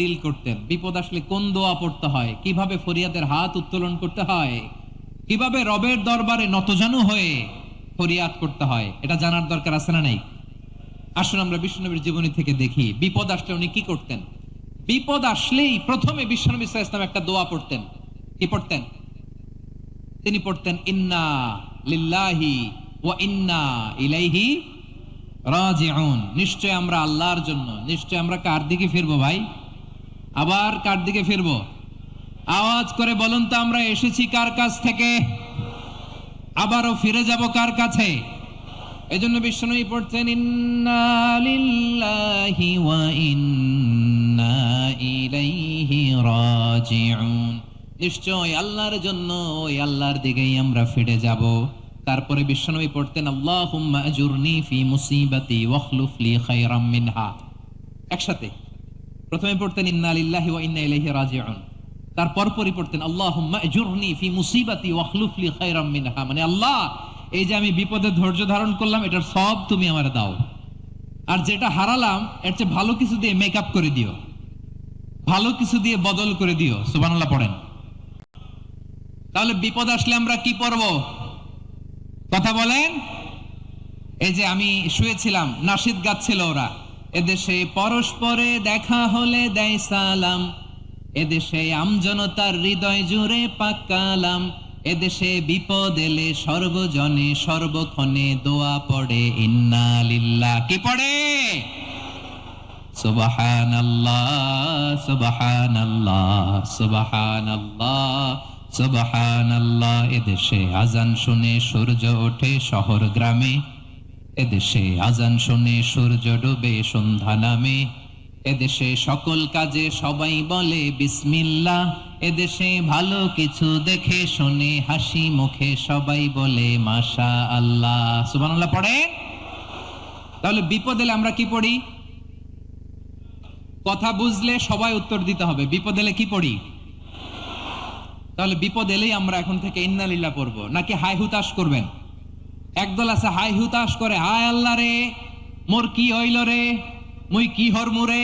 Deal করতেন, বিপদ আসলে কোন দোয়া পড়তে হয়, কিভাবে ফরিয়াদের হাত উত্তোলন করতে হয়, কিভাবে রবের দরবারে নতজানু হয়ে ফরিয়াদ করতে হয়, এটা জানার দরকার আছে না নাই? আসুন আমরা বিশ্বনবীর জীবনী থেকে দেখি বিপদ আসলে উনি কি করতেন। বিপদ আসলেই প্রথমে বিশ্বনবী সাল্লাল্লাহু আলাইহি ওয়াসাল্লাম একটা দোয়া পড়তেন। কি পড়তেন? তিনি পড়তেন ইন্না লিল্লাহি ওয়া ইন্না ইলাইহি রাজিউন। নিশ্চয় আমরা আল্লাহর জন্য, নিশ্চয় আমরা কার দিকে ফিরবো ভাই? আবার কার দিকে ফিরবো? আওয়াজ করে বলুন তো, আমরা এসেছি কার কাছ থেকে, আবারও ফিরে যাব কার কাছে? এজন্য বিশ্বনবী পড়তেন ইন্না লিল্লাহি ওয়া ইন্না ইলাইহি রাজিউন। নিশ্চয় আল্লাহর জন্য, ওই আল্লাহর দিকেই আমরা ফিরে যাব। তারপরে বিশ্বনবী পড়তেন আল্লাহুম্মা আজুরনি ফি মুসিবাতি ওয়াখলুফ লি খায়রাম মিনহা। একসাথে প্রথমে পড়তেন ইন্না লিল্লাহি ওয়া ইন্না ইলাইহি রাজিউন, তারপর পরই পড়তেন আল্লাহুম্মা আজুরনি ফি মুসিবাতি ওয়াখলুফ লি খায়রাম মিনহা। মানে আল্লাহ, এই যে আমি বিপদে ধৈর্য ধারণ করলাম, এটার সব তুমি আমার দাও, আর যেটা হারালাম এর চেয়ে ভালো কিছু দিয়ে মেকআপ করে দিও, ভালো কিছু দিয়ে বদল করে দিও। সুবহানাল্লাহ পড়েন। তাহলে বিপদ আসলে আমরা কি পড়ব? কথা বলেন। এই যে আমি শুয়েছিলাম, নাশিদ গাচ্ছিল ওরা, এদেশে পরস্পরে দেখা হলে দেয় সালাম, এদেশে আমজনতার হৃদয় জুড়ে পাকালাম, এদেশে বিপদ এলে সর্বজনে সর্বক্ষণে দোয়া পড়ে ইন্না লিল্লাহ। কি পড়ে? সুবহানাল্লাহ সুবহানাল্লাহ সুবহানাল্লাহ সুবহানাল্লাহ। এদেশে আজান শুনে সূর্য ওঠে শহর গ্রামে, এদেশে আজান শুনে সূর্য ডুবে সন্ধ্যা নামে, এদেশে সকল কাজে সবাই বলে বিসমিল্লাহ, এদেশে ভালো কিছু দেখে শুনে হাসি মুখে সবাই বলে মাশা আল্লাহ। সুবহানাল্লাহ পড়েন। তাহলে বিপদ এলে আমরা কি পড়ি? কথা বুঝলে সবাই উত্তর দিতে হবে। বিপদ এলে কি পড়ি? তাহলে বিপদ এলেই আমরা এখন থেকে ইন্না লিল্লাহ পড়বো, নাকি হাই হুতাশ করবেন? একদল আছে হাই হুতাশ করে, হায় আল্লাহ রে মোর কি হইল রে, মুই কি হরমু রে,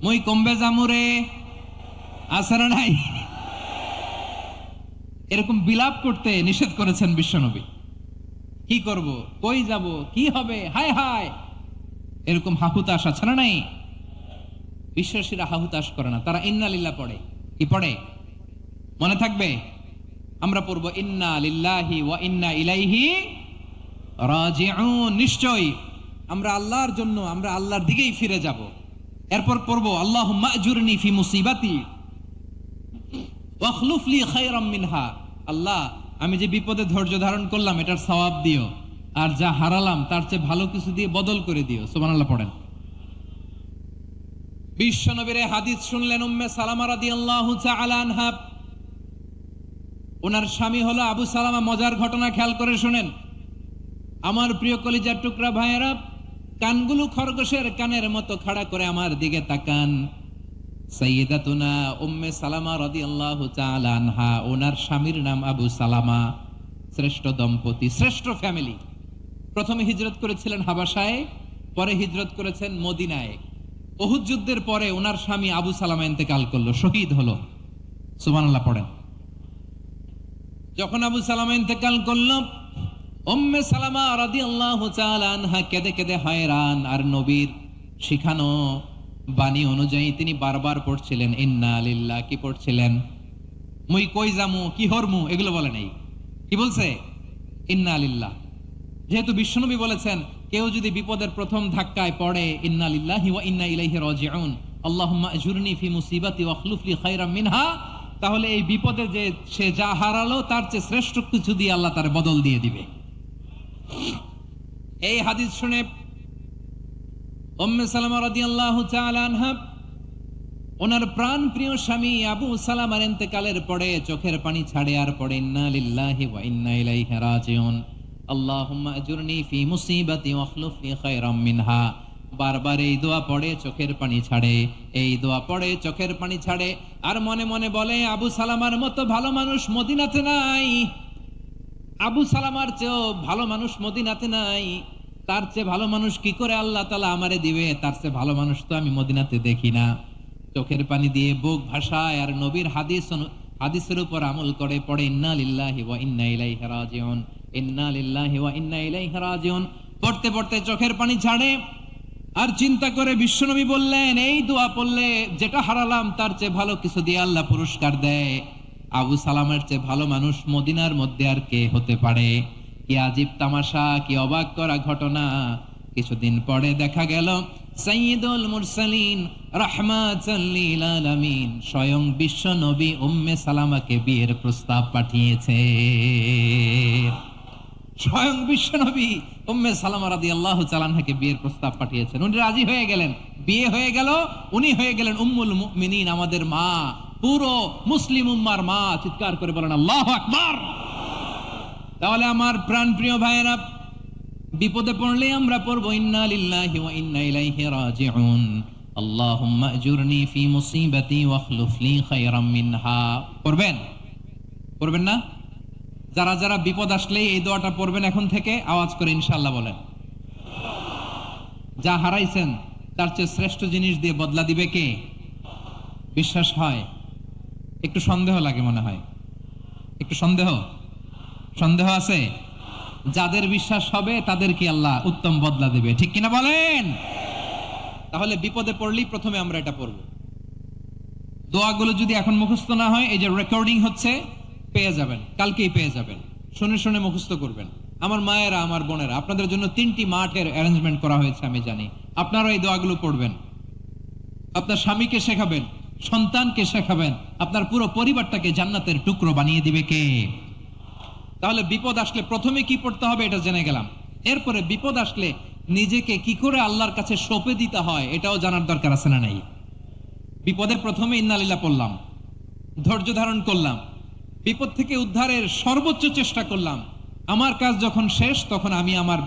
মুই কমবে জামু রে, আছে না নাই? এরকম বিলাপ করতে নিষেধ করেছেন বিশ্বনবী। কি করব, কই যাব, কি হবে, হায় হায়, এরকম হাহুতাশ আছে না নাই? বিশ্বাসীরা হাহুতাশ করে না, তারা ইন্না লিল্লাহ পড়ে। কি পড়ে মনে থাকবে? আমরা পড়বো ইন্না লিল্লাহি ওয়া ইন্না ইলাইহি রাজিউন। নিশ্চয় আমরা আল্লাহর জন্য, আমরা আল্লাহর দিকেই ফিরে যাব। এরপর পড়বো আল্লাহুম্মা আজুরনি ফি মুসিবাতি ওয়াখলুফ লি খায়রাম মিনহা। আল্লাহ, আমি যে বিপদে ধৈর্য ধারণ করলাম এটার সওয়াব দিও, আর যা হারালাম তার চেয়ে ভালো কিছু দিয়ে বদল করে দিও। সুবহানাল্লাহ পড়েন। বিশ্বনবীর হাদিস শুনলেন উম্মে সালামা রাদিয়াল্লাহু তাআলা আনহা। ওনার স্বামী হলো আবু সালামা। মজার ঘটনা খেয়াল করে শুনেন আমার প্রিয় কলিজার টুকরা ভাইয়েরা। কানগুলো খরগোশের কানের মতো খাড়া করে আমার দিকে তাকান। সাইয়্যিদাতুনা উম্মে সালামা রাদিয়াল্লাহু তাআলা আনহা, ওনার স্বামীর নাম আবু সালামা। শ্রেষ্ঠ দম্পতি, শ্রেষ্ঠ ফ্যামিলি। প্রথমে হিজরত করেছিলেন হাবাসায়, পরে হিজরত করেছেন মদিনায়। উহুদ যুদ্ধের পরে ওনার স্বামী আবু সালামা ইন্তেকাল করলো, শহীদ হলো। সুবহানাল্লাহ পড়েন। যখন আবু সালামা ইন্তেকাল করলো, উম্মে সালামা রাদিয়াল্লাহু তাআলা আনহা কেঁদে কেঁদে হয়রান। আর নবীর শিখানো বাণী অনুযায়ী তিনি বারবার পড়ছিলেন ইন্না লিল্লাহ। কি পড়ছিলেন? মুই কই যামু, কি হরমু, এগুলো বলে নাই। কি বলছে? ইন্না লিল্লাহ। যেহেতু বিশ্বনবী বলেছেন কেউ যদি বিপদের প্রথম ধাক্কায় পড়ে ইন্না লিল্লাহি ওয়া ইন্না ইলাইহি রাজিউন, আল্লাহুম্মা আজুরনি ফি মুসিবাতি ওয়াখলুফ লি খায়রাম মিনহা, তাহলে এই বিপদে যে সে যা হারালো তার চেয়ে শ্রেষ্ঠ কিছু দিয়ে আল্লাহ তার বদল দিয়ে দিবে। এই হাদিস শুনে উম্মে সালামা রাদিয়াল্লাহু তাআলা আনহা ওনার প্রাণ প্রিয় স্বামী আবু সালামার ইন্তেকালের পরে চোখের পানি ছাড়ে আর পড়ে ইন্না লিল্লাহি ওয়া ইন্না ইলাইহি রাজিউন, আল্লাহুম্মা আজুরনি ফি মুসিবাতি ওয়াখলুফ লি খায়রাম মিনহা। বারবার এই দোয়া পড়ে চোখের পানি ছাড়ে, এই দোয়া পড়ে চোখের পানি ছাড়ে, আর মনে মনে বলে আবু সালামার মতো ভালো মানুষ মদিনাতে নাই, আবু সালামার চেয়েও ভালো মানুষ মদিনাতে নাই, তার চেয়ে ভালো মানুষ কি করে আল্লাহ তাআলা আমারে দিবে, তার চেয়ে ভালো মানুষ তো আমি মদিনাতে দেখি না। চোখের পানি দিয়ে বুক ভাসায় আর নবীর হাদিসের উপর আমল করে পড়ে ইন্না লিল্লাহি ওয়া ইন্না ইলাইহি রাজিউন, ইন্না লিল্লাহি ওয়া ইন্না ইলাইহি রাজিউন। পড়তে পড়তে চোখের পানি ছাড়ে আর চিন্তা করে বিশ্বনবী বললেন, এই দোয়া পড়লে যেটা হারালাম তার চেয়ে ভালো কিছু দিয়ে আল্লাহ পুরস্কার দেয়। আবু সালামের চেয়ে ভালো মানুষ মদিনার মধ্যে আর কে হতে পারে? কি আজীব তামাশা, কি অবাক করা ঘটনা। কিছুদিন পরে দেখা গেল সাইয়্যিদুল মুরসালিন রাহমাতাল লিল আলামিন স্বয়ং বিশ্ব নবী উম্মে সালামাকে বিয়ের প্রস্তাব পাঠিয়েছে। স্বয়ং বিশ্ব নবী উম্মে সালামা রাদিয়াল্লাহু তাআলা আনহাকে বিয়ের প্রস্তাব পাঠিয়েছেন। উনি রাজি হয়ে গেলেন, বিয়ে হয়ে গেল, উনি হয়ে গেলেন উম্মুল মুমিনিন, আমাদের মা, পুরো মুসলিম উম্মার মা। চিৎকার করে বলেন আল্লাহু আকবার। তাহলে আমার প্রাণ প্রিয় ভাইয়েরা, বিপদে পড়লে আমরা পড়বো ইন্না লিল্লাহি ওয়া ইন্না ইলাইহি রাজিউন, আল্লাহুম্মা আজুরনি ফি মুসিবাতি ওয়াখলুফ লি খায়রাম মিনহা। পড়বেন? পড়বেন না? যারা যারা বিপদ আসলে এই দোয়াটা পড়বেন এখন থেকে আওয়াজ করে ইনশাআল্লাহ বলেন। যা হারাইছেন তার চেয়ে শ্রেষ্ঠ জিনিস দিয়ে বদলা দিবে কে? বিশ্বাস হয়? একটু সন্দেহ লাগে মনে হয়, একটু সন্দেহ আছে। যাদের বিশ্বাস হবে তাদের কি আল্লাহ উত্তম বদলা দেবে, ঠিক কিনা বলেন? তাহলে বিপদে পড়লেই প্রথমে আমরা এটা পড়ব। দোয়াগুলো যদি এখন মুখস্থ না হয়, এই যে রেকর্ডিং হচ্ছে, পেয়ে যাবেন, কালকেই পেয়ে যাবেন। শুনে শুনে মুখস্থ করবেন। আমার মায়েরা, আমার বোনেরা, আপনাদের জন্য 3টি মাঠের অ্যারেঞ্জমেন্ট করা হয়েছে, আমি জানি। আপনারা এই দোয়াগুলো পড়বেন, আপনার স্বামীকে শেখাবেন, সন্তানকে শেখাবেন, আপনার পুরো পরিবারটাকে জান্নাতের টুকরো বানিয়ে দিবে কে? তাহলে বিপদ আসলে প্রথমে কি পড়তে হবে এটা জেনে গেলাম। এরপরে বিপদ আসলে নিজেকে কি করে আল্লাহর কাছে সঁপে দিতে হয় এটাও জানার দরকার আছে না নাই? বিপদের প্রথমে ইন্নালিল্লাহ পড়লাম, ধৈর্য ধারণ করলাম, বিপদ থেকে উদ্ধারের সর্বোচ্চ চেষ্টা করলাম। আমার কাজ যখন শেষ তখন আমি আমার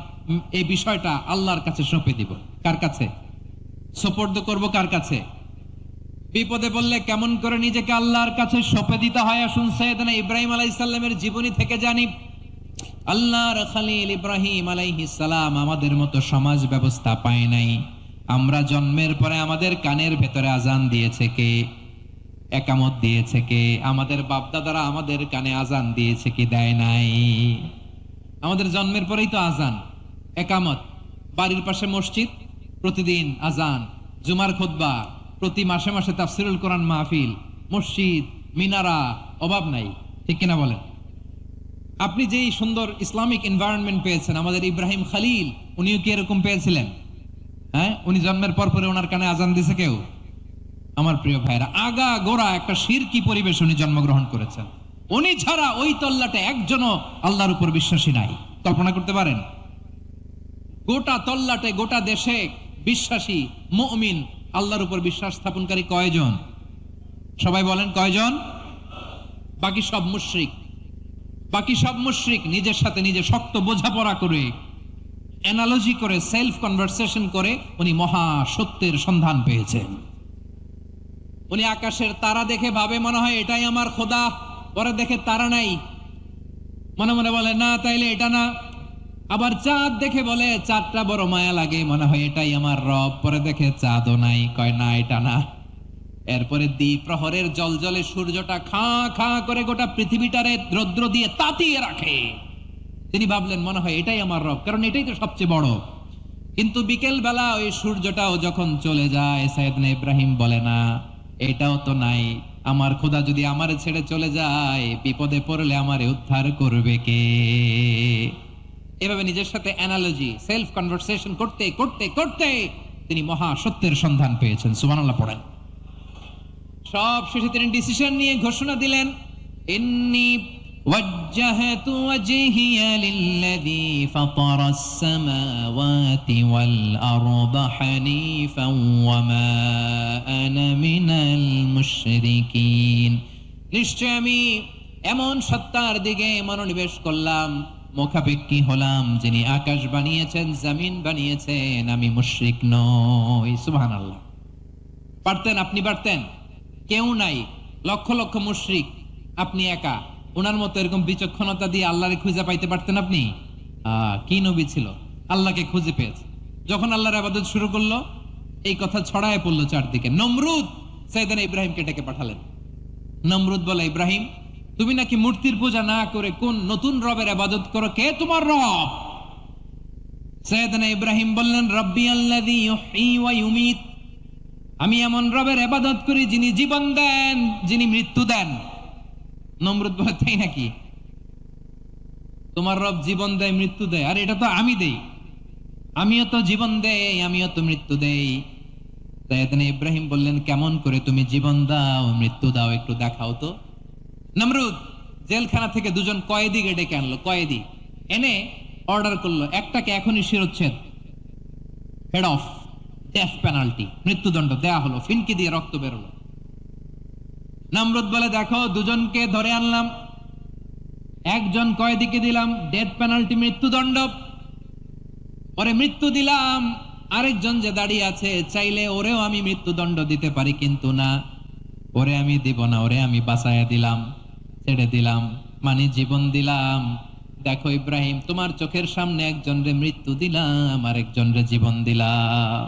এই বিষয়টা আল্লাহর কাছে সঁপে দিব। কার কাছে সোপর্দ করব? কার কাছে? বিপদে বললে কেমন করে নিজেকে আল্লাহর কাছে সঁপে দিতে হয় আসুন সাইয়েদনা ইব্রাহিম আলাইহিস সালামের জীবনী থেকে জানি। আল্লাহর খলিল ইব্রাহিম আলাইহিস সালাম আমাদের মতো সমাজ ব্যবস্থা পায় নাই। আমরা জন্মের পরে আমাদের কানের ভেতরে আজান দিয়েছে কে? একামত দিয়েছে কে? আমাদের বাপ দাদারা আমাদের কানে আজান দিয়েছে কি? দেয় নাই। আমাদের জন্মের পরেই তো আজান, একামত, বাড়ির পাশে মসজিদ, প্রতিদিন আজান, জুমার খুতবা, প্রতি মাসে মাসে তাফসিরুল কোরআন মাহফিল, মসজিদ, মিনারা, অভাব নাই, ঠিক কিনা বলেন? আপনি যেই সুন্দর ইসলামিক এনভায়রনমেন্ট পেয়েছেন, আমাদের ইব্রাহিম খলিল উনিও কি এরকম পেয়েছিলেন? হ্যাঁ, উনি জন্মের পর পরে ওনার কানে আজান দিয়েছে কেউ? আমার প্রিয় ভাইরা, আগা গোড়া একটা শিরকি পরিবেশ উনি জন্মগ্রহণ করেছেন। উনি ছাড়া ওই তল্লাটে একজনও আল্লাহর উপর বিশ্বাসী নাই। কল্পনা করতে পারেন? গোটা তল্লাটে, গোটা দেশে বিশ্বাসী মুমিন, আল্লাহর উপর বিশ্বাস স্থাপনকারী কয়জন? সবাই বলেন কয়জন? বাকি সব মুশরিক। বাকি সব মুশরিক নিজের সাথে নিজে শক্ত বোঝাপড়া করে, অ্যানালজি করে, সেলফ কনভারসেশন করে উনি মহা সত্যের সন্ধান পেয়েছেন। উনি আকাশের তারা দেখে ভাবে মনে হয় এটাই আমার খোদা, পরে দেখে তারা নাই, মনে মনে বলে না তাইলে এটা না। আবার চাঁদ দেখে বলে চাঁদটা বড় মায়া লাগে, মনে হয় এটাই আমার রব, পরে দেখে চাঁদও নাই, কয় না এটা না। এরপরে দ্বিপ্রহরের জলজলে সূর্যটা খাঁ খাঁ করে গোটা পৃথিবীটারে রৌদ্র দিয়ে তাতিয়ে রাখে। তিনি ভাবলেন মনে হয় এটাই আমার রব, কারণ এটাই তো সবচেয়ে বড়। কিন্তু বিকেল বেলা ওই সূর্যটাও যখন চলে যায়, সাইয়েদনা ইব্রাহিম বলে না এটাও তো নাই, আমার খোদা যদি আমারে ছেড়ে চলে যায়, বিপদে পড়লে আমারে উদ্ধার করবে কে? এভাবে নিজের সাথে অ্যানালজি, সেলফ কনভারসেশন করতে করতে করতে তিনি মহা সত্যের সন্ধান পেয়েছেন। সুবহানাল্লাহ পড়েন। সব শেষে তিনি ডিসিশন নিয়ে ঘোষণা দিলেন, ইন্নী ওয়াজ্জাহাতু ওয়াজহিয়া লিল্লাযী ফাতারাস সামাওয়াতি ওয়াল আরদা হানিফান ওয়া মা আনা মিনাল মুশরিকিন। নিশ্চয় আমি এমন সত্তার দিকে মনোনিবেশ করলাম, মুখাপেক্ষী হলাম, যিনি আকাশ বানিয়েছেন, জমিন বানিয়েছেন, আমি মুশরিক নই। সুবহানাল্লাহ। পারতেন, আপনি পারতেন? কেউ নাই, লক্ষ লক্ষ মুশরিক, আপনি একা। ওনার মতো এরকম বিচক্ষণতা দিয়ে আল্লাহরে খুঁজে পাইতে পারতেন আপনি? কি নবী ছিল, আল্লাহকে খুঁজে পেয়েছে। যখন আল্লাহর ইবাদত শুরু করলো, এই কথা ছড়ায় পড়লো চারদিকে। নমরুদ সাইয়েদনা ইব্রাহিমকে ডেকে পাঠালেন। নমরুদ বলে, ইব্রাহিম তুমি নাকি মূর্তির পূজা না করে কোন নতুন রবের ইবাদত করো, কে তোমার রব? সাইয়েদনা ইব্রাহিম বললেন, রব্বি আল্লাযী ইউহয়ী ওয়া ইউমীত, আমি এমন রবের ইবাদত করি যিনি জীবন দেন, যিনি মৃত্যু দেন। নমরুদ বলে, তাই নাকি? তোমার রব জীবন দেয় মৃত্যু দেয়, আর এটা তো আমি দেই, আমিও তো জীবন দেই, আমিও তো মৃত্যু দেই। সাইয়েদনা ইব্রাহিম বললেন, কেমন করে তুমি জীবন দাও মৃত্যু দাও একটু দেখাও তো। নমরুদ জেলখানা থেকে দুজন কয়েদিকে ডেকে আনলো, কয়েদি এনে অর্ডার করলো, একটাকে এখনই শিরোচ্ছেদ, হেড অফ, ডেথ পেনাল্টি, মৃত্যুদণ্ড দেয়া হলো, ফিনকি দিয়ে রক্ত বেরোলো। নমরুদ বলে, দেখো দুজনকে ধরে আনলাম, একজন কয়েদিকে দিলাম ডেথ পেনাল্টি, মৃত্যুদণ্ড, ওরে মৃত্যু দিলাম, আরেকজন যে দাঁড়িয়ে আছে চাইলে ওরেও আমি মৃত্যুদণ্ড দিতে পারি, কিন্তু না, ওরে আমি দিব না, ওরে আমি বাঁচাইয়া দিলাম, ছেড়ে দিলাম, মানে জীবন দিলাম। দেখো ইব্রাহিম, তোমার চোখের সামনে একজন রে মৃত্যু দিলাম, আরেকজন রে জীবন দিলাম।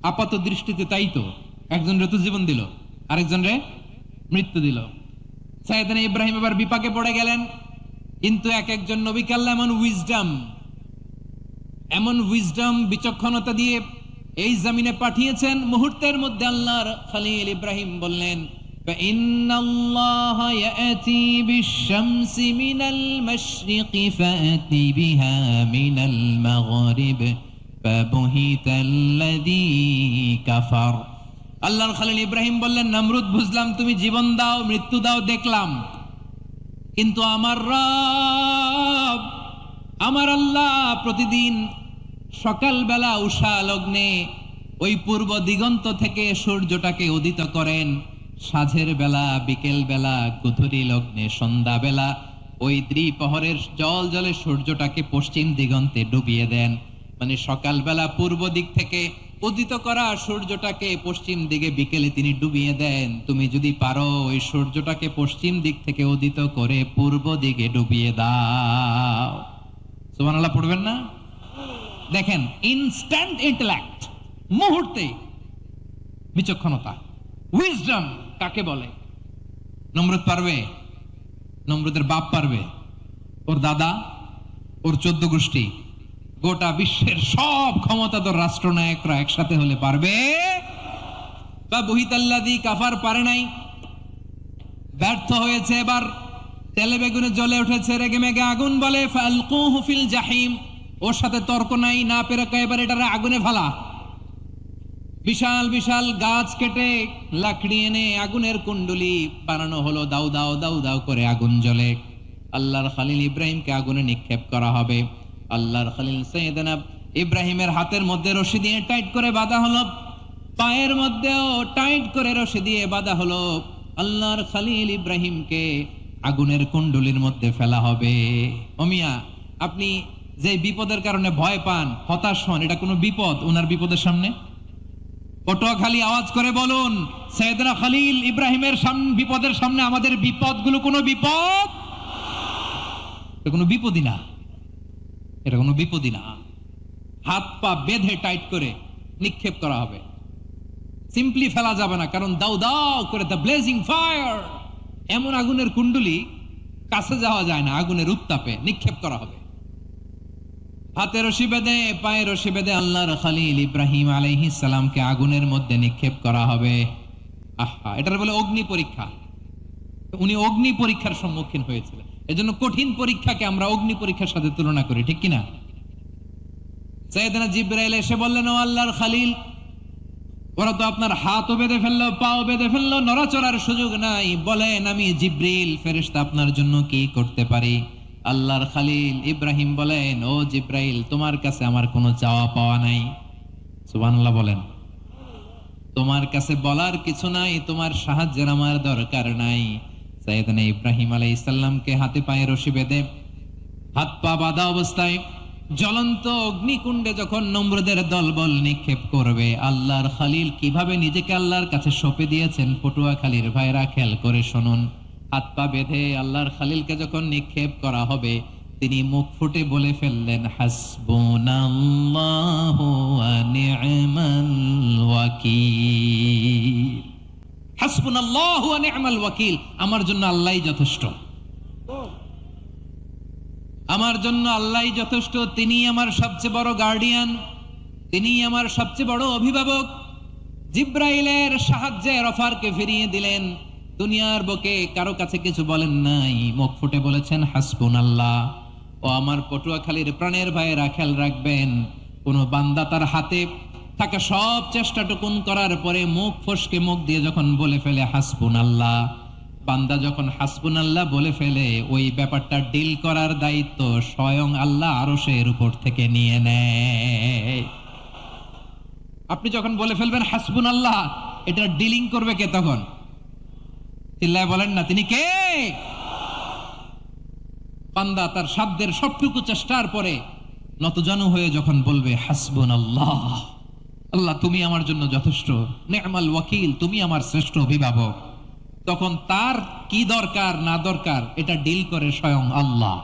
আপাত দৃষ্টিতে তাই তো, একজন রে তো জীবন দিল, আরেকজন রে মৃত্যু দিল। সাইয়েদনা ইব্রাহিম এবার বিপাকে পড়ে গেলেন, কিন্তু এক একজন নবীকে আল্লাহ এমন উইজডম বিচক্ষণতা দিয়ে এই জমিনে পাঠিয়েছেন, মুহূর্তের মধ্যে আল্লাহর খলিল ইব্রাহিম বললেন, ইন্নাল্লাহা ইয়াতি বিশ-শামসি মিনাল মাশরিকি ফাতি বিহা মিনাল মাগরিব ফাবুহিতাল্লাযী কাফার। আল্লাহর খলিল ইব্রাহিম বললেন, নমরুদ বুঝলাম তুমি জীবন দাও মৃত্যু দাও দেখলাম, কিন্তু আমার রব, আমার আল্লাহ প্রতিদিন সকালবেলা উষা লগ্নে ওই পূর্ব দিগন্ত থেকে সূর্যটাকে উদিত করেন, সাঁঝের বেলা, বিকেল বেলা, গধূলি লগ্নে, সন্ধ্যা বেলা ওই দ্বিপ্রহরের জল জলে সূর্যটাকে পশ্চিম দিগন্তে ডুবিয়ে দেন। মানে সকালবেলা পূর্ব দিক থেকে উদিত করা সূর্যটাকে পশ্চিম দিকে বিকেলে তিনি ডুবিয়ে দেন। তুমি যদি পারো ওই সূর্যটাকে পশ্চিম দিক থেকে উদিত করে পূর্ব দিকে ডুবিয়ে দাও। সুবহানাল্লাহ পড়বেন না? দেখেন, ইনস্ট্যান্ট ইন্টেলেক্ট, মুহূর্তে বিচক্ষণতা, উইজডম কাকে বলে? নমরুদ পারবে? নমরুদের বাপ পারবে? ওর দাদা, ওর 14 গোষ্ঠী, গোটা বিশ্বের সব ক্ষমতাধর রাষ্ট্রনায়করা একসাথে হলে পারবে? বা বুহিতাল্লাযী কাফার পারে নাই, ব্যর্থ হয়েছে। এবার তেলে বেগুনে জ্বলে উঠেছে, রেগে মেগে আগুন বলে, ফালকুহু ফিল জাহিম, ওর সাথে তর্ক নাই, না পেরে এবার এটারে আগুনে ফেলা। বিশাল বিশাল গাছ কেটে লাকড়ি এনে আগুনের কুণ্ডলি বানানো হলো, দাউ দাউ দাউ দাউ করে আগুন জ্বলে। আল্লাহর খলিল ইব্রাহিমকে আগুনে নিক্ষেপ করা হবে। আল্লাহর খলিল সাইয়েদনা ইব্রাহিমের হাতের মধ্যে রশি দিয়ে টাইট করে বাঁধা হলো, পায়ের মধ্যেও টাইট করে রশি দিয়ে বাঁধা হলো। আল্লাহর খলিল ইব্রাহিমকে আগুনের কুণ্ডলির মধ্যে ফেলা হবে। ও মিয়া, আপনি যে বিপদের কারণে ভয় পান, হতাশ হন, এটা কোনো বিপদ ওনার বিপদের সামনে? পটুয়াখালী আওয়াজ করে বলুন, সাইয়েদনা খলিল ইব্রাহিমের বিপদের সামনে আমাদের বিপদগুলো কোনো বিপদ? এটা কোনো বিপদই না, এটা কোনো বিপদই না। হাত পা বেঁধে টাইট করে নিক্ষেপ করা হবে, সিম্পলি ফেলা যাবে না, কারণ দাউ দাউ করে দ্য ব্লেজিং ফায়ার, এমন আগুনের কুণ্ডলি, কাছে যাওয়া যায় না, আগুনের উত্তাপে নিক্ষেপ করা হবে। হাতে রশি বেঁধে, পায়ে রশি বেঁধে আল্লাহর খলিল ইব্রাহিম আলাইহিস সালামকে আগুনের মধ্যে নিক্ষেপ করা হবে। আহা, এটার বলে অগ্নি পরীক্ষা। উনি অগ্নি পরীক্ষার সম্মুখীন হয়েছিলেন, এজন্য কঠিন পরীক্ষাকে আমরা অগ্নি পরীক্ষার সাথে তুলনা করি, ঠিক কিনা? সাইয়েদনা জিবরাইল এসে বললেন, ও আল্লাহর খলিল, ওরা তো আপনার হাতও বেঁধে ফেললো, পাও বেঁধে ফেললো, নড়াচড়ার সুযোগ নাই, বলেন আমি জিবরিল ফেরেশতা আপনার জন্য কি করতে পারি? আল্লাহর খলিল ইব্রাহিম বলেন, ও জিবরাইল, তোমার কাছে আমার কোনো চাওয়া পাওয়া নাই। সুবহানাল্লাহ বলেন। তোমার কাছে বলার কিছু নাই, তোমার সাহায্যের আমার দরকার নাই। সাইয়েদনা ইব্রাহিম আলাইহিস সালামকে হাতে পায়ে রশি বেঁধে, হাত পা বাঁধা অবস্থায় জ্বলন্ত অগ্নিকুণ্ডে যখন নমরুদের দলবল নিক্ষেপ করবে, আল্লাহর খলিল কিভাবে নিজেকে আল্লাহর কাছে সঁপে দিয়েছেন, পটুয়াখালীর ভাইরা খেয়াল করে শুনুন। হাত পা বেঁধে আল্লাহর খলিলকে যখন নিক্ষেপ করা হবে, তিনি মুখ ফুটে বলে ফেললেন, হাসবুনাল্লাহু ওয়া নি'মাল ওয়াকিল। হাসবুনাল্লাহু ওয়া নি'মাল ওয়াকিল, আমার জন্য আল্লাহই যথেষ্ট, আমার জন্য আল্লাহই যথেষ্ট। তিনি আমার সবচেয়ে বড় গার্ডিয়ান, তিনি আমার সবচেয়ে বড় অভিভাবক। জিব্রাইলের সাহায্যে অফারকে ফিরিয়ে দিলেন। দুনিয়ার বুকে কারো কাছে কিছু বলেন নাই, মুখ ফুটে বলেছেন হাসবুনাল্লাহ। ও আমার পটুয়াখালীর প্রাণের ভাইয়েরা, খেয়াল রাখবেন, কোন বান্দা তার হাতে থাকা সব চেষ্টাটুকুন করার পরে মুখ ফসকে মুখ দিয়ে যখন বলে ফেলে হাসবুনাল্লাহ, বান্দা যখন হাসবুনাল্লাহ বলে ফেলে, ওই ব্যাপারটা ডিল করার দায়িত্ব স্বয়ং আল্লাহ আরশের উপর থেকে নিয়ে নেয়। আপনি যখন বলে ফেলবেন হাসবুনাল্লাহ, এটা ডিলিং করবে কে তখন? চিল্লায় বলেন না, তিনি কে? বান্দা তার সাধ্যের সবটুকু চেষ্টার পরে নতজানু হয়ে যখন বলবে হাসবুনাল্লাহ, আল্লাহ তুমি আমার জন্য যথেষ্ট, নি'মাল ওয়াকিল, তুমি আমার শ্রেষ্ঠ অভিভাবক, তখন তার কি দরকার না দরকার এটা ডিল করে স্বয়ং আল্লাহ।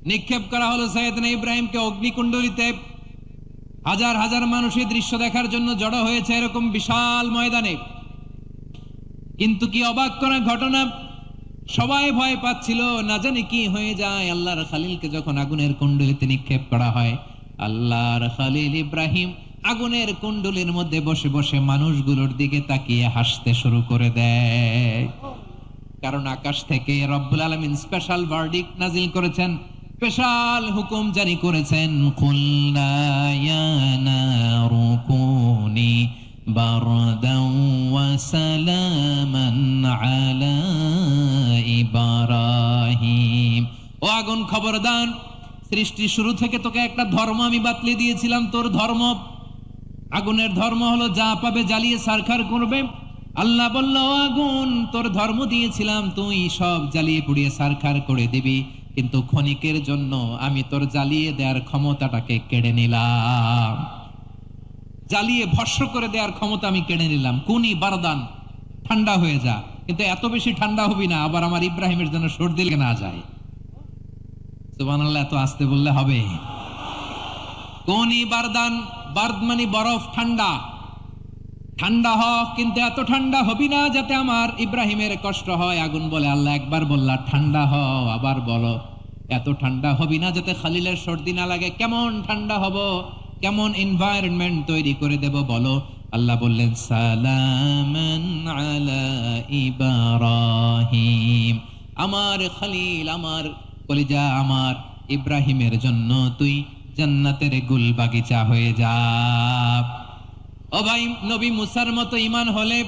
নিক্ষেপ করা হলো সাইয়েদনা ইব্রাহিমকে অগ্নিকুণ্ডলিতে। হাজার হাজার মানুষ এই দৃশ্য দেখার জন্য জড়ো হয়েছে এরকম বিশাল ময়দানে। কিন্তু কি অবাক করা ঘটনা, সবাই ভয় পাচ্ছিল, না জানি কি হয়ে যায়। আল্লাহর খালিলকে যখন আগুনের কুণ্ডলিতে নিক্ষেপ করা হয়, আল্লাহর খালিল ইব্রাহিম আগুনের কুণ্ডলীর মধ্যে বসে বসে মানুষগুলোর দিকে তাকিয়ে হাসতে শুরু করে দেয়। কারণ আকাশ থেকে রব্বুল আলামিন স্পেশাল ভার্ডিক্ট নাজিল করেছেন, স্পেশাল হুকুম জারি করেছেন, কুল্লা ইয়া নারু কুনি বারদান ওয়া সালামান আলা ইব্রাহিম। ও আগুন খবরদার, সৃষ্টি শুরু থেকে তোকে একটা ধর্ম আমি বাতলে দিয়েছিলাম, তোর ধর্ম, আগুনের ধর্ম হলো যা পাবে জ্বালিয়ে সারখার করবে। আল্লাহ বলল, আগুন তোর ধর্ম দিয়েছিলাম, তুই সব জ্বালিয়ে পুড়িয়ে সারখার করে দিবি, কিন্তু ক্ষণিকের জন্য আমি তোর জ্বালিয়ে দেওয়ার ক্ষমতাটাকে কেড়ে নিলাম, জ্বালিয়ে ভস্ম করে দেওয়ার ক্ষমতা আমি কেড়ে নিলাম। কুনি বারদান, ঠান্ডা হয়ে যা, কিন্তু এত বেশি ঠান্ডা হবি না আবার আমার ইব্রাহিমের জন্য সর্দি লেগে না যায়। সুবহানাল্লাহ, এত আস্তে বললে হবে? কুনি বারদান, বার্দ মানে বরফ, ঠান্ডা, ঠান্ডা হ, কিন্তু এত ঠান্ডা হবি না যাতে আমার ইব্রাহিমের কষ্ট হয়। আগুন বলে, আল্লাহ একবার বললা ঠান্ডা হ, আবার বলো এত ঠান্ডা হবি না যাতে খালিলের সর্দি না লাগে। কেমন ঠান্ডা হব, কেমন এনভায়রনমেন্ট তৈরি করে দেব বলো? আল্লাহ বললেন, সালামান আলা ইব্রাহিম, আমার খালিল, আমার কলিজা, আমার ইব্রাহিমের জন্য তুই জান্নাতের গুল বাগিচা হয়ে যা। ও ভাই, নবী মুসার মতো ঈমান হলে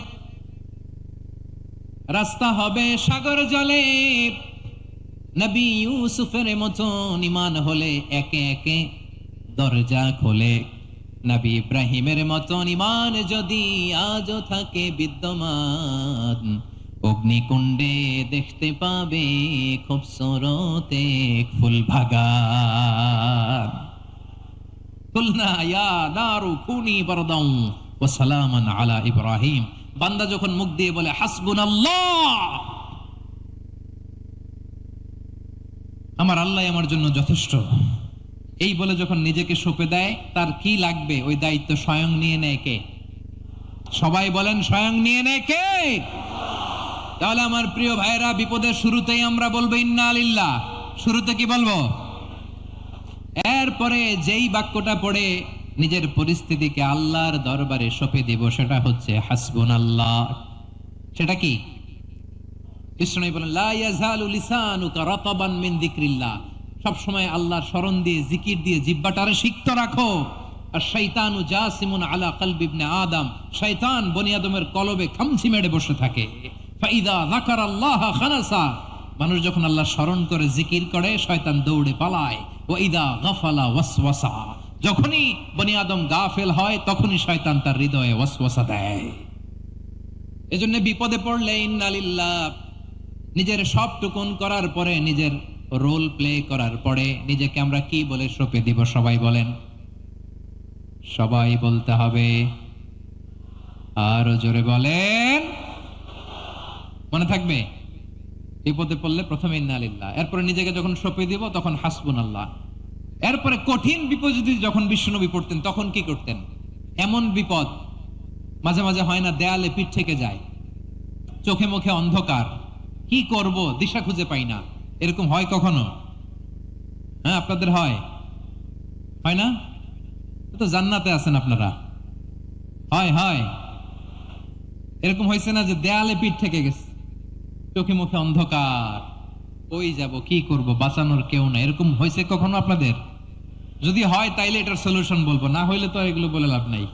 রাস্তা হবে সাগর জলে, নবী ইউসুফের মতো ঈমান হলে একে একে দরজা খোলে। নবী ইব্রাহিমের মতো ঈমান যদি আজও থাকে বিদ্যমান, অগ্নিকুণ্ডে দেখতে পাবে খুবসুরত এক ফুল বাগান। কুলনা ইয়া নারু কুনি বারদান ওয়া সালামান আলা ইব্রাহিম। বান্দা যখন মুখ দিয়ে বলে হাসবুনাল্লাহ, আমার আল্লাহ আমার জন্য যথেষ্ট, এই বলে যখন নিজেকে সঁপে দেয়, তার কি লাগবে ওই দায়িত্ব স্বয়ং নিয়ে নেয় কে? সবাই বলেন, স্বয়ং নিয়ে নেয় কে? তাহলে আমার প্রিয় ভাইরা, বিপদের শুরুতেই আমরা বলবো ইন্না লিল্লাহ। শুরুতে কি বলবো? এরপরে যেই বাক্যটা পড়ে নিজের পরিস্থিতিকে আল্লাহর দরবারে সঁপে দিব, সেটা হচ্ছে হাসবুনাল্লাহ। সেটা কি? কৃষ্ণই বলেন, লা ইয়াজালু লিসানুকা রাতাবান মিন যিকরিল্লাহ, সব সময় আল্লাহর স্মরণ দিয়ে, জিকির দিয়ে জিহ্বাটারে সিক্ত রাখো। আর শয়তানু জাসিমুন আলা কলবি ইবনে আদম, শয়তান বনি আদমের কলবে খামচি মেরে বসে থাকে। ফাইদা যাকারাল্লাহ খানাসা, মানুষ যখন আল্লাহ স্মরণ করে, জিকির করে, শয়তান দৌড়ে পালায়। ওয়া ইদা গাফালা ওয়াসওয়াসা, যখনই বনি আদম গাফেল হয় তখনই শয়তান তার হৃদয়ে ওয়াসওয়াসা দেয়। এজন্য বিপদে পড়লে ইন্না লিল্লাহ, নিজের সবটুকুন করার পরে, নিজের রোল প্লে করার পরে নিজেকে আমরা কি বলে সঁপে দিব? সবাই বলেন, সবাই বলতে হবে, আরো জোরে বলেন, মনে থাকবে? বিপদে পড়লে প্রথমে ইন্না লিল্লাহ, এরপরে নিজেকে যখন সঁপে দিব তখন হাসবুনাল্লাহ। এরপরে কঠিন বিপদ যদি যখন বিশ্বনবী পড়তেন তখন কি করতেন? এমন বিপদ মাঝে মাঝে হয় না, দেয়ালে পিঠ থেকে যায়, চোখে মুখে অন্ধকার, কি করব দিশা খুঁজে পাই না, এরকম হয় কখনো? হ্যাঁ, আপনাদের হয় না? তো জান্নাতে আছেন আপনারা। হয় হয় এরকম হয়েছে না যে দেয়ালে পিঠ থেকে গেছে, চোখে মুখে অন্ধকার, ওই যাব, কি করব, বাঁচানোর কেউ না, এরকম হয়েছে কখনো আপনাদের? যদি হয় তাইলে এটার সলিউশন বলবো, না হইলে তো এগুলো বলে লাভ নাই।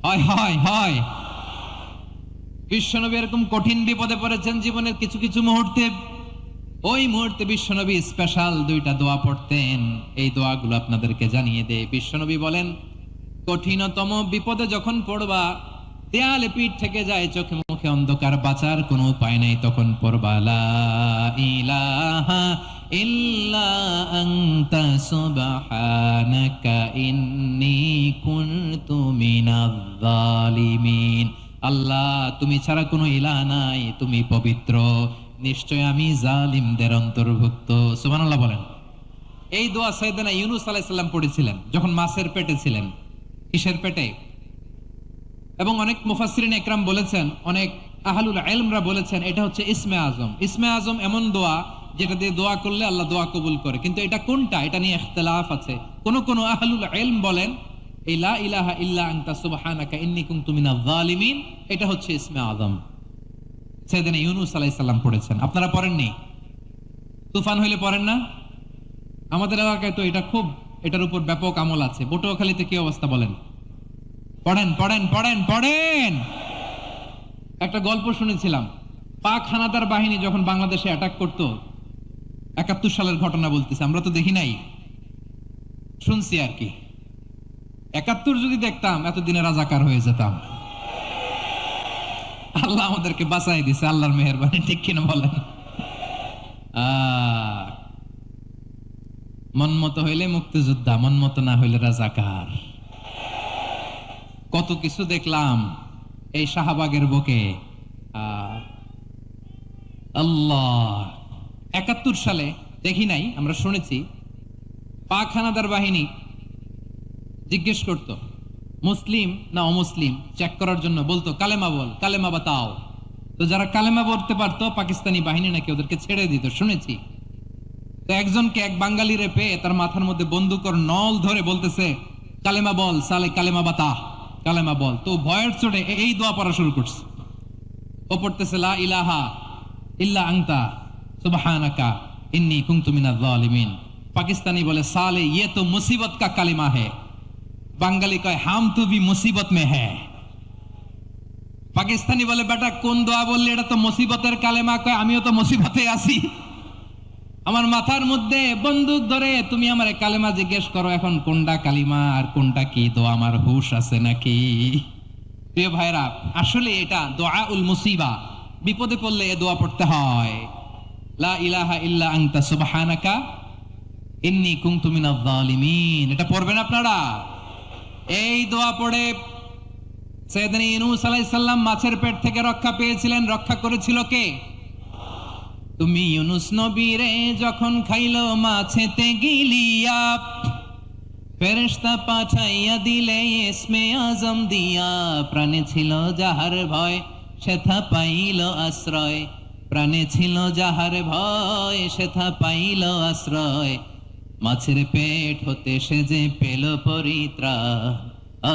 হয় হয় হয় বিশ্বনবী এরকম কঠিন বিপদে পড়েছেন জীবনের কিছু কিছু মুহূর্তে। ওই মুহূর্তে বিশ্বনবী স্পেশাল 2টা দোয়া পড়তেন। এই দোয়াগুলো আপনাদেরকে জানিয়ে দেয়। বিশ্বনবী বলেন, কঠিনতম বিপদে যখন পড়বা, দেয়ালে পিঠ থেকে যায়, চোখে মুখে অন্ধকার, বাঁচার কোনো উপায় নাই, তখন পড়বা লা ইলাহা ইল্লা আনতা সুবহানাকা ইন্নী কুনতু মিনাজ জালিমিন। আল্লাহ, তুমি ছাড়া কোনো ইলাহ নাই, তুমি পবিত্র, নিশ্চয় আমি জালিমদের অন্তর্ভুক্ত। সুবহানাল্লাহ বলেন। এই দোয়া সাইয়েদনা ইউনূস আলাইহিস সালাম পড়েছিলেন যখন মাছের পেটে ছিলেন। কিসের পেটে? এবং অনেক মুফাসসিরিন একরাম বলেছেন, অনেক আহলুল ইলমরা বলেছেন, এটা হচ্ছে ইসমে আজম। ইসমে আজম এমন দোয়া যেটা দিয়ে দোয়া করলে আল্লাহ দোয়া কবুল করে, কিন্তু এটা কোনটা এটা নিয়ে ইখতিলাফ আছে। কোন আহলুল ইলম বলেন এই লা ইলাহা ইল্লা আনতা সুবহানাকা ইন্নী কুনতু মিনাজ জালিমিন, এটা হচ্ছে ইসমে আজম। সাইয়েদনা ইউনূস আলাইহিস সালাম পড়েছেন, আপনারা পড়েননি? তুফান হইলে পড়েন না? আমাদের এলাকায় তো এটা খুব, এটার উপর ব্যাপক আমল আছে। পটুয়াখালীতে কি অবস্থা বলেন? পড়েন পড়েন পড়েন পড়েন। একটা গল্প শুনেছিলাম, পাক হানাদার বাহিনী যখন বাংলাদেশে অ্যাটাক করত, 71 সালের ঘটনা বলতেছে, আমরা তো দেখি নাই, শুনছি আর কি। 71 যদি দেখতাম এতদিনে রাজাকার হয়ে যেতাম। আল্লাহ আমাদেরকে বাঁচাই দিছে, আল্লাহর মেহেরবানি, ঠিক কিনা বলেন? মন মতো হইলে মুক্তিযোদ্ধা, মন মতো না হইলে রাজাকার। কত কিছু দেখলাম এই শাহবাগের বুকে। আল্লাহ, 71 সালে দেখি নাই, আমরা শুনেছি পাক হানাদার বাহিনী জিজ্ঞেস করত মুসলিম না অমুসলিম চেক করার জন্য, বলতো কালেমা বল, কালেমা বাতাও। তো যারা কালেমা বলতে পারতো পাকিস্তানি বাহিনী নাকি ওদেরকে ছেড়ে দিত, শুনেছি। তো একজনকে, এক বাঙালি রে পেয়ে তার মাথার মধ্যে বন্দুকর নল ধরে বলতেছে কালেমা বল সালে, কালেমা বাতা, কালেমা বল। তো ভয়ের চোটে এই দোয়া পড়া শুরু করছে। ও পড়তেছে লা ইলাহা ইল্লা আনতা সুবহানাকা ইন্নী কুনতু মিনাজ জালিমিন। পাকিস্তানি বলে সালে ये तो मुसीबत का কালিমা है। বাঙালি কয় হাম তো ভি মুসিবত মে হ্যায়। পাকিস্তানি বলে বেটা কোন দোয়া বললি, এটা তো মুসিবতের কালেমা। কয় আমিও তো মুসিবতে আছি, আমার মাথার মধ্যে বন্দুক ধরে তুমি আমার কালেমা জিজ্ঞেস করো, এখন কোনটা কালিমা আর কোনটা কি দোয়া, আমার হুশ আছে নাকি? প্রিয় ভাইরা, আসলে এটা দোয়াউল মুসিবা, বিপদে পড়লে এ দোয়া পড়তে হয়। লা ইলাহা ইল্লা আনতা সুবহানাকা ইন্নী কুনতু মিনাজ জালিমিন, এটা পড়বেন আপনারা। এই দোয়া পড়ে সাইয়েদনা ইউনূস আলাইহিস সালাম মাছের পেট থেকে রক্ষা পেয়েছিলেন। রক্ষা করেছিল কে? তুমি ইউনূস নবী রে যখন খাইলো মাছেতে গিলিয়া, ফেরেশতা পাঠাইয়া দিলে ইসমে আজম দিয়া, প্রাণে ছিল যাহার ভয় সেথা পাইল আশ্রয়, প্রাণে ছিল যাহার ভয় সেথা পাইল আশ্রয়, মাছের পেট হতে সে যে পেল পরিত্রাণ।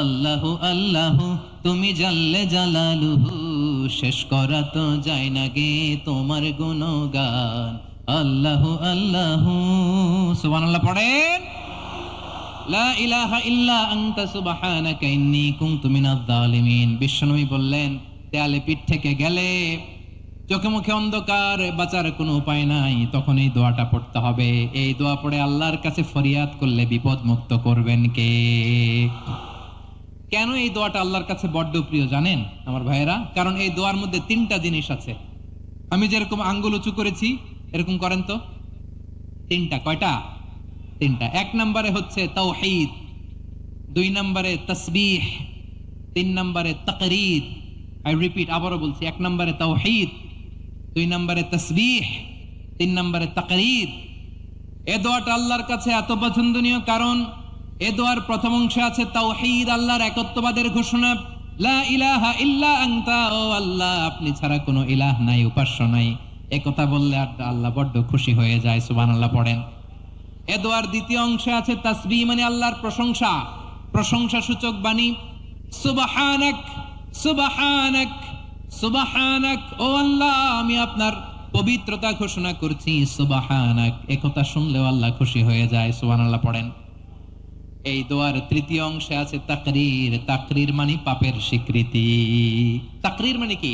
আল্লাহু আল্লাহু তুমি জাল্লে জালালুহু, শেষ করা তো যায় না গে তোমার গুণগান। আল্লাহু আল্লাহু, সুবহানাল্লাহ পড়েন। লা ইলাহা ইল্লা আনতা সুবহানাকা ইন্নী কুনতু মিনাজ জালিমিন। বিশ্বনবী বললেন, দেয়ালে পিঠ থেকে গেলে, চোখে মুখে অন্ধকার, বাঁচার কোনো উপায় নাই, তখন এই দোয়াটা পড়তে হবে। এই দোয়া পড়ে আল্লাহর কাছে ফরিয়াদ করলে বিপদ মুক্ত করবেন কে? কেন এই দোয়াটা আল্লাহর কাছে বড্ড প্রিয় জানেন আমার ভাইয়েরা? কারণ এই দোয়ার মধ্যে 3টা জিনিস আছে। আমি যেরকম আঙ্গুল উঁচু করেছি এরকম করেন তো। 3টা, কয়টা? 3টা। 1 নম্বরে হচ্ছে তাওহীদ, 2 নম্বরে তাসবিহ, 3 নম্বরে তাকরীর। আই রিপিট, আবারও বলছি, 1 নম্বরে তাওহীদ, 2 2 নম্বরে তাসবিহ, 3 নম্বরে তাকরীর। এ দোয়াটা আল্লাহর কাছে এত পছন্দনীয় কারণ এ দোয়ার প্রথম অংশে আছে তাওহীদ, আল্লাহর একত্ববাদের ঘোষণা। লা ইলাহা ইল্লা আনতা, ও আল্লাহ আপনি ছাড়া কোনো ইলাহ নাই, উপাস্য নাই। একথা বললে আল্লাহ বড্ড খুশি হয়ে যায়, সুবহানাল্লাহ পড়েন। এ দোয়ার দ্বিতীয় অংশে আছে তাসবিহ, মানে আল্লাহর প্রশংসা, প্রশংসা সূচক বাণী। সুবহানাক সুবহানাক সুবহানাক, ও আল্লাহ আমি আপনার পবিত্রতা ঘোষণা করছি, সুবহানাক। একথা শুনলেও আল্লাহ খুশি হয়ে যায়, সুবহানাল্লাহ পড়েন। এই দোয়ার তৃতীয় অংশে আছে তাকরীর, তাকরীর মানে পাপের স্বীকৃতি। তাকরীর মানে কি?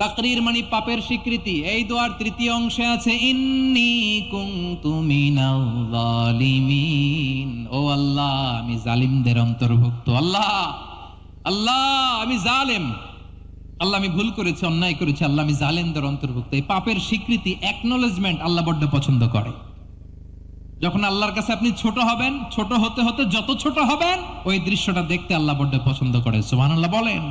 তাকরীর মানে পাপের স্বীকৃতি। এই দোয়ার তৃতীয় অংশে আছে ইন্নী কুনতু মিনাল জালিমিন, ও আল্লাহ আমি জালিমদের অন্তর্ভুক্ত। আল্লাহ আল্লাহ আমি জালেম, আল্লাহ আমি ভুল করেছি, অন্যায় করেছি, আল্লাহ আমি জালেমদের অন্তর্ভুক্ত। এই পাপের স্বীকৃতি, অ্যাকনলেজমেন্ট আল্লাহ বড্ড পছন্দ করে। যখন আল্লাহর কাছে আপনি ছোট হবেন, ছোট হতে হতে যত ছোট হবেন, ওই দৃশ্যটা দেখতে আল্লাহ বড্ড পছন্দ করে, সুবহানাল্লাহ বলেন।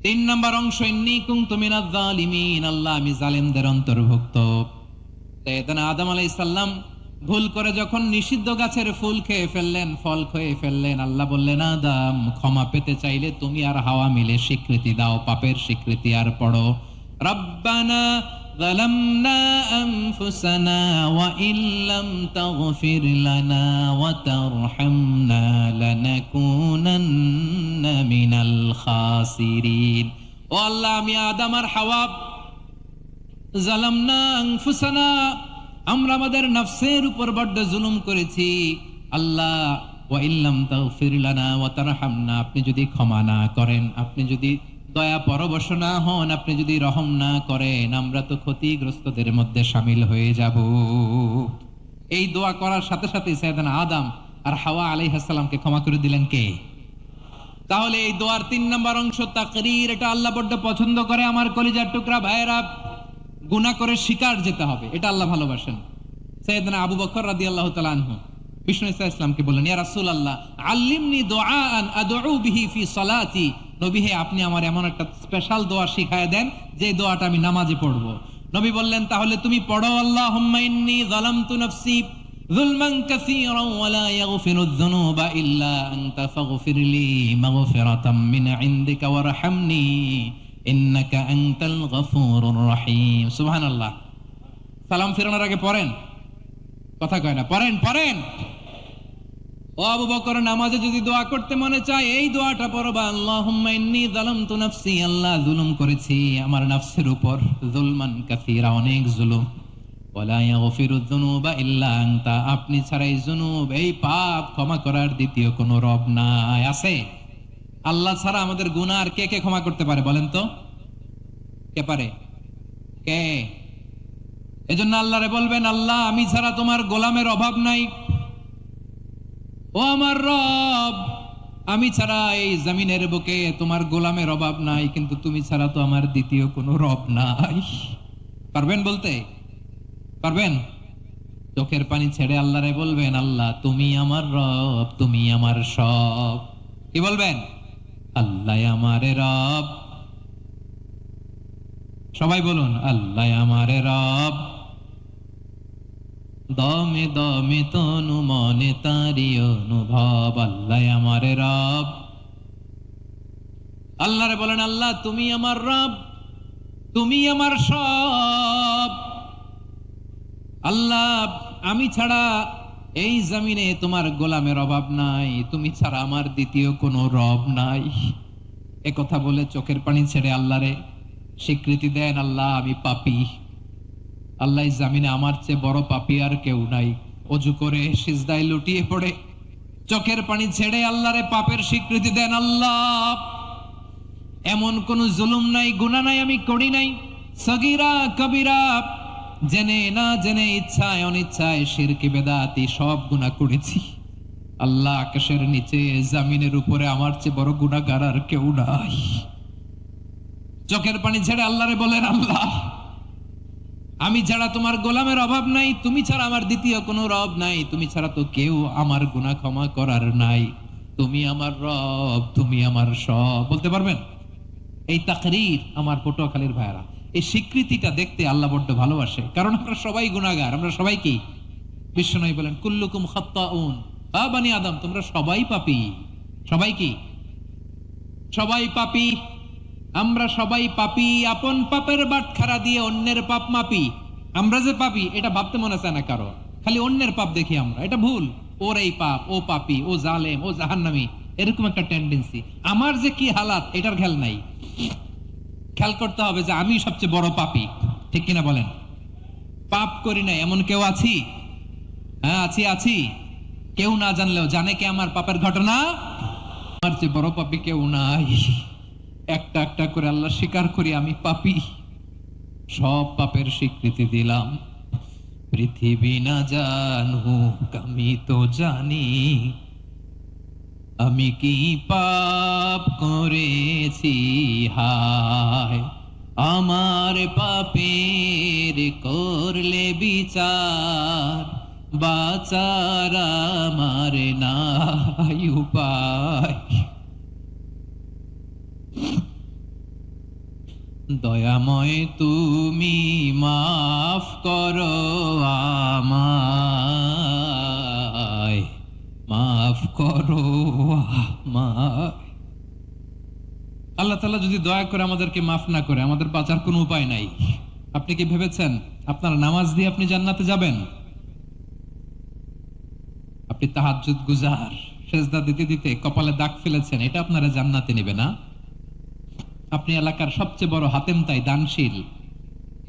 3 নম্বর অংশ ইন্নী কুনতু মিনাজ জালিমিন, আল্লাহ আমি জালেমদের অন্তর্ভুক্ত। সাইয়েদনা আদম আলাইহিস সালাম ভুল করে যখন নিষিদ্ধ গাছের ফুল খেয়ে ফেললেন, ফল খেয়ে ফেললেন, আল্লাহ বললেন আদম ক্ষমা পেতে চাইলে তুমি আর হাওয়া মিলে স্বীকৃতি দাও, পাপের স্বীকৃতি। আর পড়ো রব্বানা যালামনা আনফুসানা ওয়া ইল্লাম তাগফির লানা ওয়া তারহামনা লানাকুনান্না মিনাল খাসিরিন। ও আল্লাহ আমি আদম আর হাওয়া যালামনা আনফুসানা, আমরা আমাদের নফসের উপর বড্ড জুলুম করেছি। আল্লাহ ওয়া ইল্লাম তাগফির লানা ওয়া তারহামনা, আপনি যদি ক্ষমা না করেন, আপনি যদি দয়া পরবশ না হন, আপনি যদি রহম না করেন, আমরা তো ক্ষতিগ্রস্তদের মধ্যে শামিল হয়ে যাব। এই দোয়া করার সাথে সাথে সাইয়েদনা আদম আর হাওয়া আলাইহিস সালামকে ক্ষমা করে দিলেন কে? তাহলে এই দোয়ার 3 নম্বর অংশ তাকরীর, এটা আল্লাহ বড্ড পছন্দ করে। আমার কলিজার টুকরা ভাইয়েরা, গুনাহ করে শিকার যেতে হবে, এটা আল্লাহ ভালোবাসেন। সাইয়েদনা আবু বকর রাদিয়াল্লাহু তাআলা আনহু বিষ্ণু ইসলামকে বললেন, ইয়া রাসূলুল্লাহ আল্লিমনি দুআআন আদউ বিহি ফি সালাতি, নবী হে আপনি আমার এমন একটা স্পেশাল দোয়া শিখায় দেন যে দোয়াটা আমি নামাজে পড়ব। নবী বললেন, তাহলে তুমি পড়ো আল্লাহুম্মা ইন্নী যালামতু নাফসি যুলমান কাসীরান ওয়া লা ইয়াগফিরুয যুনুবা ইল্লা আনতা ফাগফিরলি মাগফিরাতাম মিন ইনদিকা ওয়ারহামনি ইন্নাকা আনতাল গফুরুর রহিম। সুবহানাল্লাহ। সালাম ফেরানোর আগে পড়েন, কথা কয় না, পড়েন পড়েন। ও আবু বকর, নামাজে যদি দোয়া করতে মনে চায় এই দোয়াটা পড়বা, আল্লাহুম্মা ইন্নী যালামতু নাফসি, আল্লাহ জুলুম করেছি আমার নফসের উপর, যুলমান কাসীরা, অনেক জুলুম, ওয়া লা ইয়াগফিরুয যুনুবা ইল্লা আনতা, আপনি ছাড়া এই জুনুব, এই পাপ ক্ষমা করার দ্বিতীয় কোনো রব নাই। আছে? আল্লাহ ছাড়া আমাদের গুনাহ আর কে কে ক্ষমা করতে পারে বলেন তো? কে পারে? কে? এজন্য আল্লাহরে বলবেন, আল্লাহ আমি ছাড়া তোমার গোলামের অভাব নাই, ও আমার রব আমি ছাড়া এই জমিনের বুকে তোমার গোলামের অভাব নাই, কিন্তু তুমি ছাড়া তো আমার দ্বিতীয় কোনো রব নাই। পারবেন বলতে? পারবেন? চোখের পানি ছেড়ে আল্লাহরে বলবেন, আল্লাহ তুমি আমার রব, তুমি আমার সব। কি বলবেন? আল্লাহ আমারে রব। সবাই বলুন, আল্লাহ আমারে রব, দমে দমে তনু মনে তারি অনুভব, আল্লাহ আমারে রব। আল্লাহরে বলেন, আল্লাহ তুমি আমার রব, তুমি আমার সব। আল্লাহ আমি ছাড়া এই জমিনে তোমার গোলামের অভাব নাই, তুমি ছাড়া আমার দ্বিতীয় কোনো রব নাই। এ কথা বলে চোখের পানি ছেড়ে আল্লাহরে স্বীকৃতি দেন, আল্লাহ আমি পাপী, আল্লাহ জামিনে আমার চেয়ে বড় পাপী আর কেউ নাই। অজু করে সিজদায় লুটিয়ে পড়ে চোখের পানি ছেড়ে আল্লাহরে পাপের স্বীকৃতি দেন, আল্লাহ এমন কোন জুলুম নাই, গুনাহ নাই আমি করি নাই, সগীরা কবিরা, জেনে না জেনে, ইচ্ছায় অনিচ্ছায়, শিরকি বেদাতি সব গুনাহ করেছি। আল্লাহ আকাশের নিচে জমিনের উপরে আমার চেয়ে বড় গুনাহগার আর কেউ নাই। চোখের পানি ছেড়ে আল্লাহরে বলেন, আল্লাহ আমি ছাড়া তোমার গোলামের অভাব নাই, তুমি ছাড়া আমার দ্বিতীয় কোনো রব নাই, তুমি ছাড়া তো কেউ আমার গুনাহ ক্ষমা করার নাই, তুমি আমার রব, তুমি আমার সব। বলতে পারবেন? এই তাকরীর আমার পটুয়াখালীর ভাইরা, এই স্বীকৃতিটা দেখতে আল্লাহ বড্ড ভালোবাসে, কারণ আমরা সবাই গুনাহগার। আমরা সবাই কি? বিশ্বনবী বলেন কুল্লুকুম খাত্তাউন, বানি আদম তোমরা সবাই পাপী। সবাই কি? সবাই পাপী। আমরা সবাই পাপী। আপন পাপের বাটখারা দিয়ে অন্যের পাপ মাপি। আমরা যে পাপী এটা ভাবতে মনে চায় না কারো, খালি অন্যের পাপ দেখি আমরা, এটা ভুল। ওর এই পাপ, ও পাপী, ও জালেম, ও জাহান্নামী, এরকম একটা টেন্ডেন্সি। আমার যে কি হালাত এটার খেয়াল নাই। খেয়াল করতে হবে যে আমি সবচেয়ে বড় পাপী, ঠিক কিনা বলেন? পাপ করি না এমন কেউ আছি? হ্যাঁ আছি, আছি। কেউ না জানলেও জানে কে আমার পাপের ঘটনা? আমার চেয়ে বড় পাপী কেউ নাই। একটা একটা করে আল্লাহ স্বীকার করি আমি পাপী, সব পাপের স্বীকৃতি দিলাম। পৃথিবী না জানুক আমি তো জানি, আমি কি পাপ করেছি হায়। আমার পাপের করলে বিচার, বাঁচার আমার নাই উপায়। দয়াময় তুমি মাফ করো আমায়, মাফ করো আমায়। আল্লাহ তাআলা যদি দয়া করে আমাদেরকে মাফ না করে, আমাদের বাঁচার কোনো উপায় নাই। আপনি কি ভেবেছেন আপনার নামাজ দিয়ে আপনি জান্নাতে যাবেন? আপনি তাহাজ্জুদ গুজার, সেজদা দিতে দিতে কপালে দাগ ফেলেছেন, এটা আপনারা জান্নাতে নেবে না? আপনি এলাকার সবচেয়ে বড় হাতেম তাই দানশীল,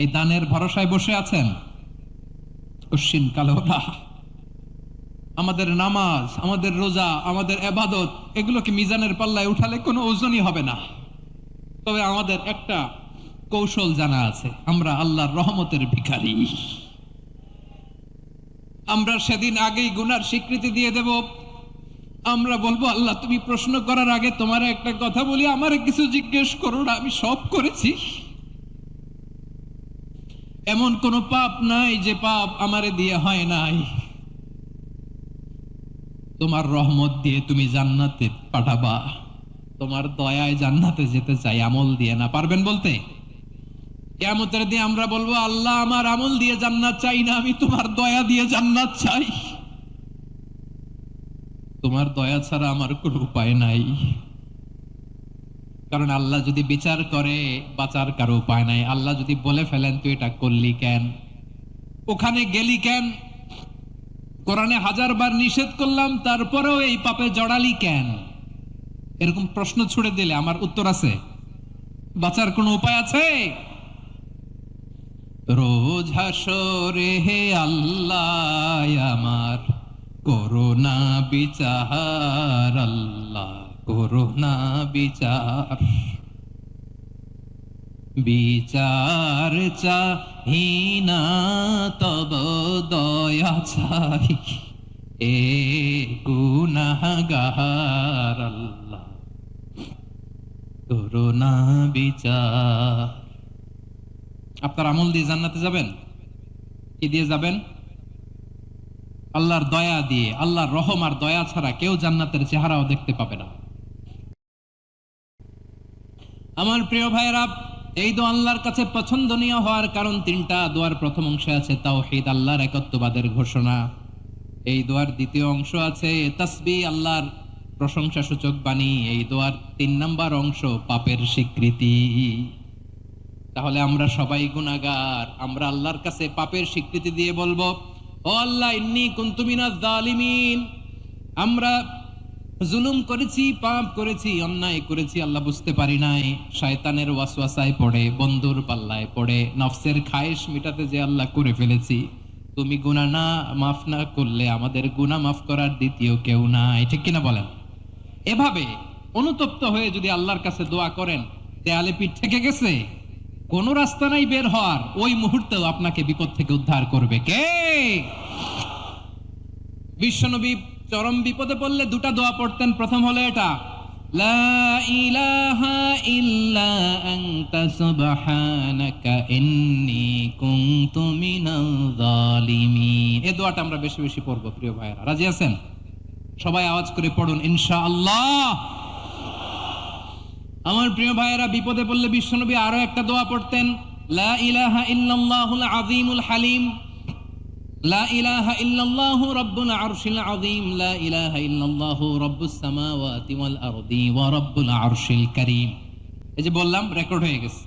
এই দানের ভরসায় বসে আছেন, কশিন কালো না। আমাদের নামাজ, আমাদের রোজা, আমাদের ইবাদত, এগুলোকে মিজানের পাল্লায় উঠালে কোনো ওজনই হবে না। তবে আমাদের একটা কৌশল জানা আছে, আমরা আল্লাহর রহমতের ভিখারি। আমরা সেদিন আগেই গুনার স্বীকৃতি দিয়ে দেব। আমরা বলবো আল্লাহ তুমি প্রশ্ন করার আগে তোমার একটা কথা বলি, আমারে কিছু জিজ্ঞেস করো না, আমি সব করেছি। এমন কোন পাপ নাই যে পাপ আমারে দিয়ে হয় নাই। তোমার রহমত দিয়ে তুমি জান্নাতে পাঠাবা, তোমার দয়ায় জান্নাতে যেতে চাই, আমল দিয়ে না। পারবেন বলতে? কিয়ামতের দিন আমরা বলবো আল্লাহ আমার আমল দিয়ে জান্নাত চাই না, আমি তোমার দয়া দিয়ে জান্নাত চাই। তোমার দয়া ছাড়া আমার কোনো উপায় নাই। কারণ আল্লাহ যদি বিচার করে বাঁচার কারো উপায় নাই। আল্লাহ যদি বলে ফেলেন তুই এটা করলি কেন, ওখানে গেলি কেন, কোরআনে 1000 বার নিষেধ করলাম তারপরেও এই পাপে জড়ালি কেন, এরকম প্রশ্ন ছুড়ে দিলে আমার উত্তর আছে? বাঁচার কোনো উপায় আছে? রোজ হাসরে হে আল্লাহ আমার করোনা বিচার, আল্লাহ করোনা বিচার। বিচার চাহি না তব দয়া চাই, এ গুনাহগার আল্লাহ করোনা বিচার। আপনার আমল দিয়ে জান্নাতে যাবেন? কি দিয়ে যাবেন? আল্লাহর দয়া দিয়ে। আল্লাহর রহম আর দয়া ছাড়া কেউ জান্নাতের চেহারাও দেখতে পাবে না। আমার প্রিয় ভাইরা, এই দোয়া আল্লাহর কাছে পছন্দনীয় হওয়ার কারণ তিনটা। দোয়ার প্রথম অংশে আছে তাওহীদ, আল্লাহর একত্ববাদের ঘোষণা। এই দোয়ার দ্বিতীয় অংশ আছে তাসবিহ, আল্লাহর প্রশংসা সূচক বাণী। এই দোয়ার 3 নাম্বার অংশ পাপের স্বীকৃতি। তাহলে আমরা সবাই গুনাহগার। আমরা আল্লাহর কাছে পাপের স্বীকৃতি দিয়ে বলবো ও আল্লাহ ইন্নী কুনতু মিনাজ জালিমিন, আমরা জুলুম করেছি, পাপ করেছি, অন্যায় করেছি, আল্লাহ বুঝতে পারি নাই, শয়তানের ওয়াসওয়াসায় পড়ে, বন্ধুর পাল্লায় পড়ে, নফসের খায়েশ মিটাতে যে আল্লাহ করে ফেলেছি। তুমি গুনাহ না মাফ না করলে আমাদের গুনাহ মাফ করার দ্বিতীয় কেউ নাই, ঠিক কিনা বলেন? এভাবে অনুতপ্ত হয়ে যদি আল্লাহর কাছে দোয়া করেন, দেয়ালে পিঠ থেকে গেছে, কোন রাস্তা নাই বের হওয়ার, ওই মুহূর্তেও আপনাকে বিপদ থেকে উদ্ধার করবে কে? বিশ্বনবী চরম বিপদে পড়লে 2টা দোয়া পড়তেন। প্রথম হলো এটা, লা ইলাহা ইল্লা আনতা সুবহানাকা ইন্নী কুনতু মিনাল জালিমিন। এই দোয়াটা আমরা বেশি বেশি পড়বো প্রিয় ভাইরা। রাজি আছেন? সবাই আওয়াজ করে পড়ুন ইনশাআল্লাহ। আমার প্রিয় ভাইয়েরা, বিপদে পড়লে বিশ্বনবী আরো একটা দোয়া পড়তেন, লা ইলাহা ইল্লাল্লাহুল আযীমুল হালিম, লা ইলাহা ইল্লাল্লাহু রাব্বুল আরশিল আযীম, লা ইলাহা ইল্লাল্লাহু রাব্বুস সামাওয়াতি ওয়াল আরদি ওয়া রাব্বুল আরশিল কারীম। এই যে বললাম, রেকর্ড হয়ে গেছে।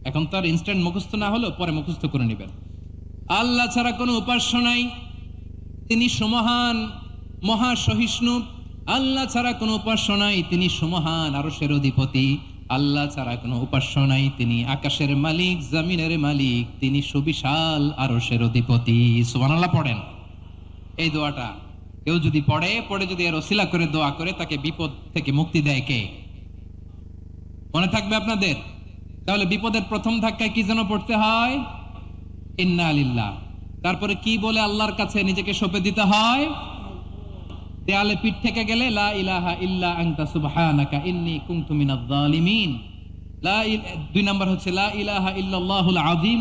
এখন তো আর ইনস্ট্যান্ট মুখস্থ না হলেও পরে মুখস্থ করে নেবেন। আল্লাহ ছাড়া কোনো উপাস্য নাই, তিনি সমহান মহাসহিষ্ণু। আল্লাহ ছাড়া কোনো উপাস্য নাই, তিনি সমহান আরশের অধিপতি। আল্লাহ ছাড়া কোনো উপাস্য নাই, তিনি আকাশের মালিক, জমিনের মালিক, তিনি সুবিশাল আরশের অধিপতি। সুবহানাল্লাহ পড়েন। এই দোয়াটা কেউ যদি পড়ে যদি এর ওসিলা করে দোয়া করে, তাকে বিপদ থেকে মুক্তি দেয় কে? মনে থাকবে আপনাদের? তাহলে বিপদের প্রথম ধাক্কায় কি যেন পড়তে হয়? ইন্না লিল্লাহ। তারপরে কি বলে আল্লাহর কাছে নিজেকে সঁপে দিতে হয়? দেয়ালে পিঠ থেকে গেলে লা ইলাহা ইল্লা আনতা সুবহানাকা ইন্নী কুনতু মিনাজ জালিমিন। 2 নাম্বার হচ্ছে লা ইলাহা ইল্লাল্লাহুল আযীম।